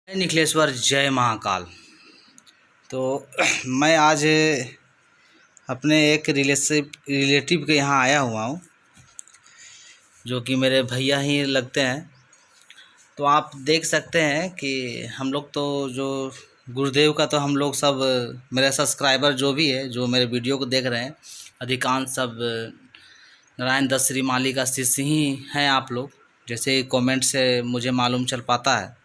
जय निखिलेश्वर, जय महाकाल। तो मैं आज अपने एक रिलेटिव के यहाँ आया हुआ हूँ, जो कि मेरे भैया ही लगते हैं। तो आप देख सकते हैं कि हम लोग तो जो गुरुदेव का, तो हम लोग सब, मेरे सब्सक्राइबर जो भी है, जो मेरे वीडियो को देख रहे हैं, अधिकांश सब नारायण दत्त श्रीमाली का शिष्य ही हैं आप लोग, जैसे कमेंट से मुझे मालूम चल पाता है।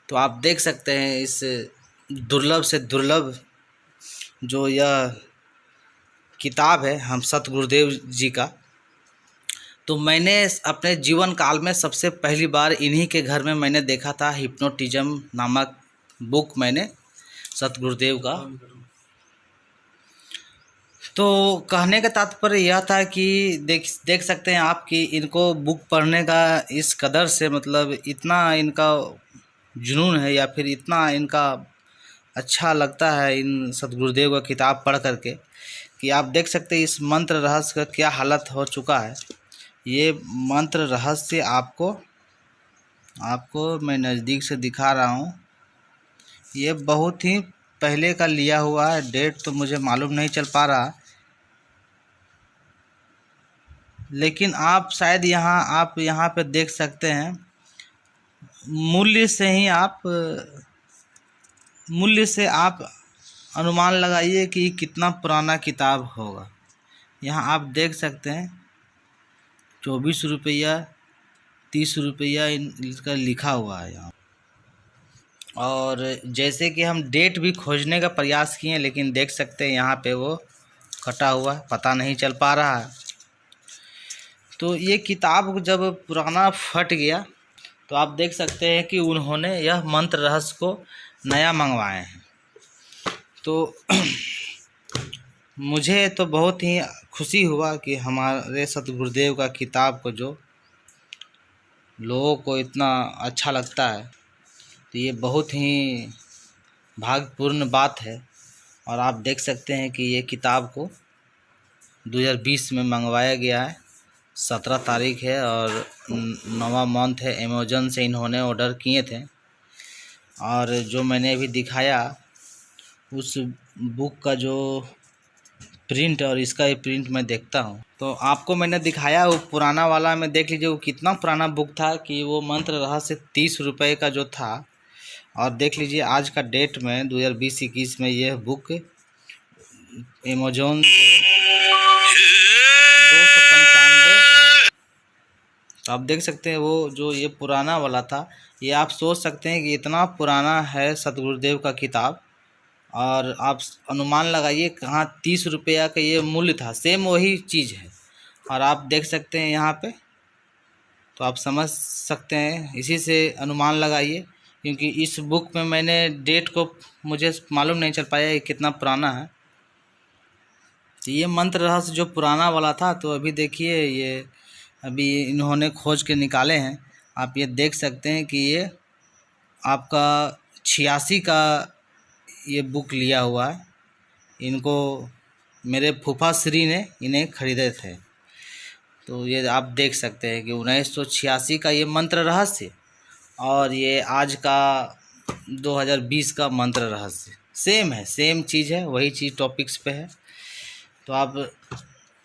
तो आप देख सकते हैं इस दुर्लभ से दुर्लभ जो यह किताब है हम सतगुरुदेव जी का। तो मैंने अपने जीवन काल में सबसे पहली बार इन्हीं के घर में मैंने देखा था। हिप्नोटिज्म नामक बुक मैंने सतगुरुदेव का। तो कहने का तात्पर्य यह था कि देख सकते हैं आप कि इनको बुक पढ़ने का इस कदर से, मतलब इतना इनका जुनून है, या फिर इतना इनका अच्छा लगता है इन सतगुरुदेव का किताब पढ़ करके, कि आप देख सकते हैं इस मंत्र रहस्य का क्या हालत हो चुका है। ये मंत्र रहस्य आपको मैं नज़दीक से दिखा रहा हूँ। ये बहुत ही पहले का लिया हुआ है, डेट तो मुझे मालूम नहीं चल पा रहा, लेकिन आप शायद आप यहाँ पे देख सकते हैं। मूल्य से आप अनुमान लगाइए कि कितना पुराना किताब होगा। यहाँ आप देख सकते हैं 24 रुपया, 30 रुपया इसका लिखा हुआ है यहाँ। और जैसे कि हम डेट भी खोजने का प्रयास किए, लेकिन देख सकते हैं यहाँ पे वो कटा हुआ, पता नहीं चल पा रहा है। तो ये किताब जब पुराना फट गया, तो आप देख सकते हैं कि उन्होंने यह मंत्र रहस्य को नया मंगवाए हैं। तो मुझे तो बहुत ही खुशी हुआ कि हमारे सतगुरुदेव का किताब को जो लोगों को इतना अच्छा लगता है, तो ये बहुत ही भाग्यपूर्ण बात है। और आप देख सकते हैं कि ये किताब को 2020 में मंगवाया गया है। 17 तारीख है और 9वां मंथ है। अमेज़न से इन्होंने ऑर्डर किए थे। और जो मैंने अभी दिखाया उस बुक का जो प्रिंट और इसका ये प्रिंट मैं देखता हूँ, तो आपको मैंने दिखाया वो पुराना वाला में देख लीजिए वो कितना पुराना बुक था, कि वो मंत्र रहस्य 30 रुपये का जो था। और देख लीजिए आज का डेट में 2020-21 में यह बुक अमेज़न से 295। तो आप देख सकते हैं वो जो ये पुराना वाला था, ये आप सोच सकते हैं कि इतना पुराना है सतगुरुदेव का किताब। और आप अनुमान लगाइए कहाँ 30 रुपया का ये मूल्य था, सेम वही चीज़ है। और आप देख सकते हैं यहाँ पे, तो आप समझ सकते हैं, इसी से अनुमान लगाइए। क्योंकि इस बुक में मैंने डेट को मुझे मालूम नहीं चल पाया कि कितना पुराना है। तो ये मंत्र रहस्य जो पुराना वाला था, तो अभी देखिए ये अभी इन्होंने खोज के निकाले हैं। आप ये देख सकते हैं कि ये आपका 86 का ये बुक लिया हुआ है। इनको मेरे फूफा श्री ने इन्हें खरीदे थे। तो ये आप देख सकते हैं कि 1986 का ये मंत्र रहस्य, और ये आज का 2020 का मंत्र रहस्य सेम है, सेम चीज़ है, वही चीज़ टॉपिक्स पे है। तो आप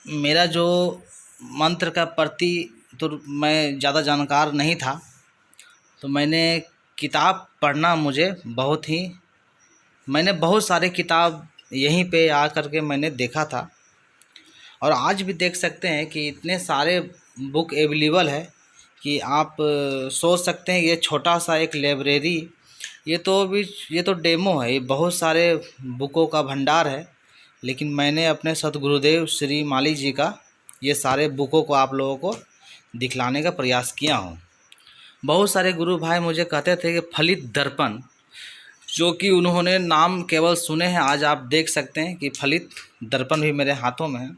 मेरा जो मंत्र का प्रति तो मैं ज़्यादा जानकार नहीं था, तो मैंने किताब पढ़ना मैंने बहुत सारे किताब यहीं पे आ कर के मैंने देखा था। और आज भी देख सकते हैं कि इतने सारे बुक अवेलेबल है कि आप सोच सकते हैं ये छोटा सा एक लाइब्रेरी, ये तो डेमो है। ये बहुत सारे बुकों का भंडार है, लेकिन मैंने अपने सतगुरुदेव श्री माली जी का ये सारे बुकों को आप लोगों को दिखलाने का प्रयास किया हूँ। बहुत सारे गुरु भाई मुझे कहते थे कि फलित दर्पण, जो कि उन्होंने नाम केवल सुने हैं, आज आप देख सकते हैं कि फलित दर्पण भी मेरे हाथों में है,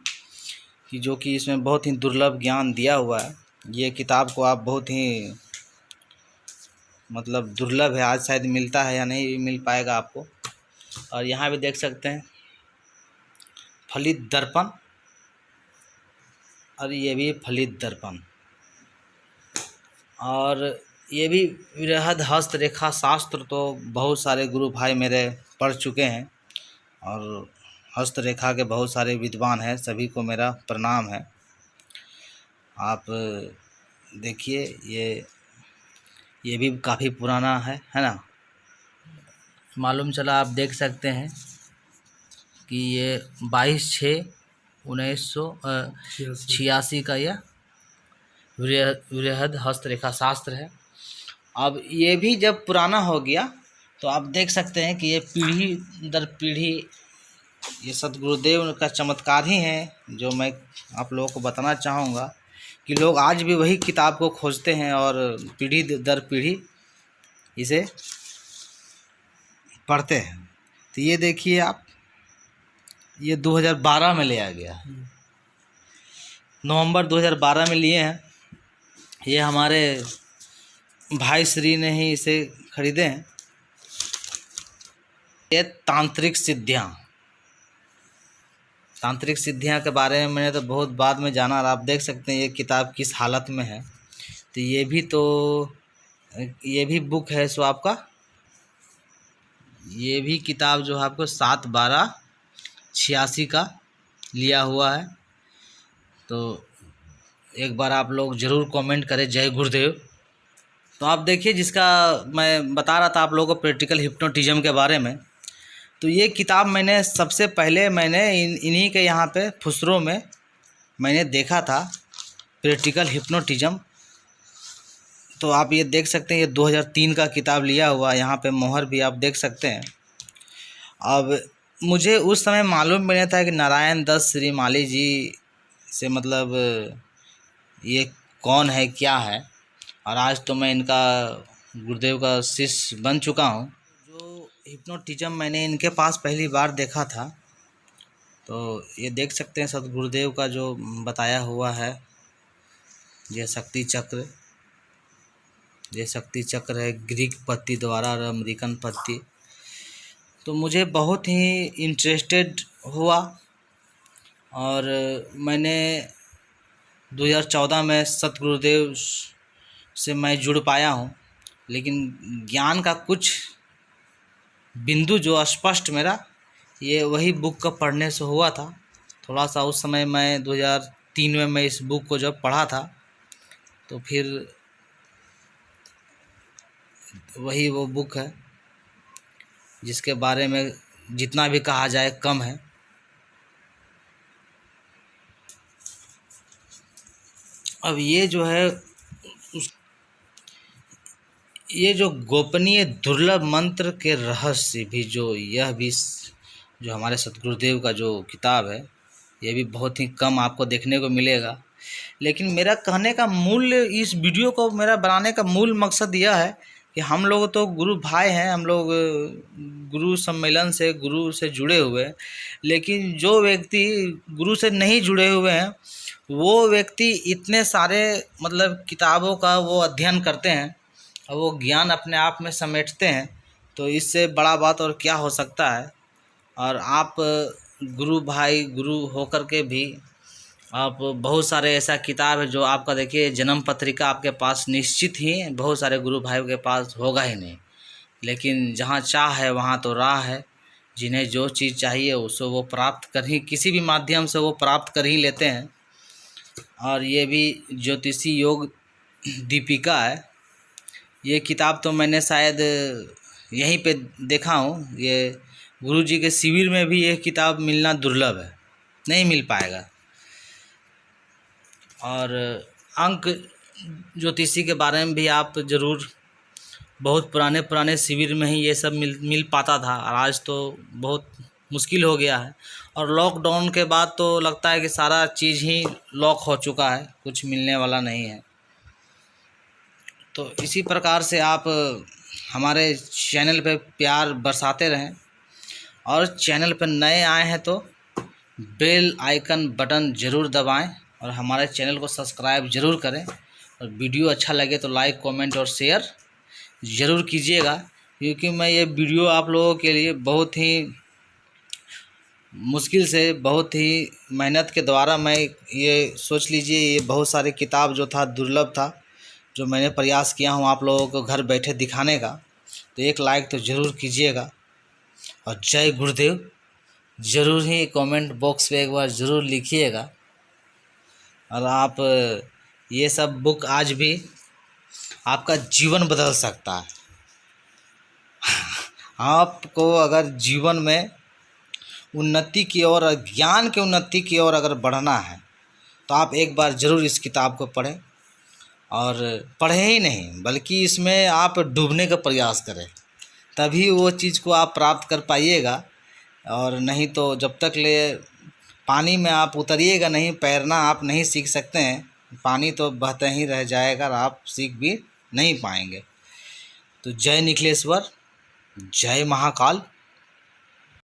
कि जो कि इसमें बहुत ही दुर्लभ ज्ञान दिया हुआ है। ये किताब को आप बहुत ही मतलब दुर्लभ है, आज शायद मिलता है या नहीं मिल पाएगा आपको। और यहाँ भी देख सकते हैं फलित दर्पण, और ये भी फलित दर्पण। और ये भी बृहद हस्तरेखा शास्त्र तो बहुत सारे गुरु भाई मेरे पढ़ चुके हैं और हस्तरेखा के बहुत सारे विद्वान हैं, सभी को मेरा प्रणाम है। आप देखिए ये भी काफ़ी पुराना है ना। मालूम चला, आप देख सकते हैं कि ये 22/6/1986 का यह बृहद हस्तरेखा शास्त्र है। अब ये भी जब पुराना हो गया तो आप देख सकते हैं कि ये पीढ़ी दर पीढ़ी ये सतगुरुदेव का चमत्कार ही है, जो मैं आप लोगों को बताना चाहूँगा कि लोग आज भी वही किताब को खोजते हैं और पीढ़ी दर पीढ़ी इसे पढ़ते हैं। तो ये देखिए आप, ये 2012 में लिया गया, नवंबर 2012 में लिए हैं। ये हमारे भाई श्री ने ही इसे खरीदे हैं। ये तांत्रिक सिद्धियाँ के बारे में मैंने तो बहुत बाद में जाना और आप देख सकते हैं ये किताब किस हालत में है। तो ये भी बुक है सो आपका, ये भी किताब जो है आपको 7/12/86 का लिया हुआ है। तो एक बार आप लोग ज़रूर कमेंट करें जय गुरुदेव। तो आप देखिए, जिसका मैं बता रहा था आप लोगों को प्रैक्टिकल हिप्नोटिज्म के बारे में, तो ये किताब मैंने सबसे पहले इन्हीं के यहाँ पे फुसरों में मैंने देखा था, प्रैक्टिकल हिप्नोटिज्म। तो आप ये देख सकते हैं, ये 2003 का किताब लिया हुआ, यहाँ पे मोहर भी आप देख सकते हैं। अब मुझे उस समय मालूम भी नहीं था कि नारायण दत्त श्रीमाली जी से मतलब ये कौन है क्या है, और आज तो मैं इनका गुरुदेव का शिष्य बन चुका हूँ। जो हिप्नोटिज्म मैंने इनके पास पहली बार देखा था, तो ये देख सकते हैं सतगुरुदेव का जो बताया हुआ है, ये शक्ति चक्र है, ग्रीक पद्धति द्वारा और अमेरिकन पद्धति। तो मुझे बहुत ही इंटरेस्टेड हुआ और मैंने 2014 में सतगुरुदेव से मैं जुड़ पाया हूँ, लेकिन ज्ञान का कुछ बिंदु जो स्पष्ट मेरा ये वही बुक का पढ़ने से हुआ था। थोड़ा सा उस समय मैं 2003 में मैं इस बुक को जब पढ़ा था, तो फिर वही वो बुक है जिसके बारे में जितना भी कहा जाए कम है। अब ये जो है ये जो गोपनीय दुर्लभ मंत्र के रहस्य भी जो हमारे सतगुरुदेव का जो किताब है, ये भी बहुत ही कम आपको देखने को मिलेगा। लेकिन मेरा कहने का इस वीडियो को मेरा बनाने का मूल मकसद यह है कि हम लोग तो गुरु भाई हैं, हम लोग गुरु सम्मेलन से गुरु से जुड़े हुए हैं, लेकिन जो व्यक्ति गुरु से नहीं जुड़े हुए हैं वो व्यक्ति इतने सारे मतलब किताबों का वो अध्ययन करते हैं और वो ज्ञान अपने आप में समेटते हैं, तो इससे बड़ा बात और क्या हो सकता है। और आप गुरु भाई गुरु होकर के भी आप बहुत सारे ऐसा किताब है जो आपका देखिए जन्म पत्रिका आपके पास निश्चित ही बहुत सारे गुरु भाइयों के पास होगा ही नहीं, लेकिन जहाँ चाह है वहाँ तो राह है। जिन्हें जो चीज़ चाहिए उसको वो प्राप्त कर ही किसी भी माध्यम से वो प्राप्त कर ही लेते हैं। और ये भी ज्योतिषी योग दीपिका है, ये किताब तो मैंने शायद यहीं पे देखा हूँ। ये गुरुजी के शिविर में भी ये किताब मिलना दुर्लभ है, नहीं मिल पाएगा। और अंक ज्योतिषी के बारे में भी आप ज़रूर, बहुत पुराने शिविर में ही ये सब मिल पाता था, और आज तो बहुत मुश्किल हो गया है। और लॉकडाउन के बाद तो लगता है कि सारा चीज़ ही लॉक हो चुका है, कुछ मिलने वाला नहीं है। तो इसी प्रकार से आप हमारे चैनल पे प्यार बरसाते रहें, और चैनल पर नए आए हैं तो बेल आइकन बटन ज़रूर दबाएं और हमारे चैनल को सब्सक्राइब ज़रूर करें। और वीडियो अच्छा लगे तो लाइक कमेंट और शेयर ज़रूर कीजिएगा, क्योंकि मैं ये वीडियो आप लोगों के लिए बहुत ही मुश्किल से, बहुत ही मेहनत के द्वारा मैं ये सोच लीजिए, ये बहुत सारे किताब जो था दुर्लभ था, जो मैंने प्रयास किया हूँ आप लोगों को घर बैठे दिखाने का, तो एक लाइक तो ज़रूर कीजिएगा और जय गुरुदेव ज़रूर ही कमेंट बॉक्स में एक बार ज़रूर लिखिएगा। और आप ये सब बुक आज भी आपका जीवन बदल सकता है। आपको अगर जीवन में उन्नति की ओर, ज्ञान की उन्नति की ओर अगर बढ़ना है तो आप एक बार ज़रूर इस किताब को पढ़ें, और पढ़े ही नहीं बल्कि इसमें आप डूबने का प्रयास करें, तभी वो चीज़ को आप प्राप्त कर पाइएगा। और नहीं तो जब तक ले पानी में आप उतरिएगा नहीं, तैरना आप नहीं सीख सकते हैं, पानी तो बहते ही रह जाएगा और आप सीख भी नहीं पाएंगे। तो जय निखिलेश्वर, जय महाकाल।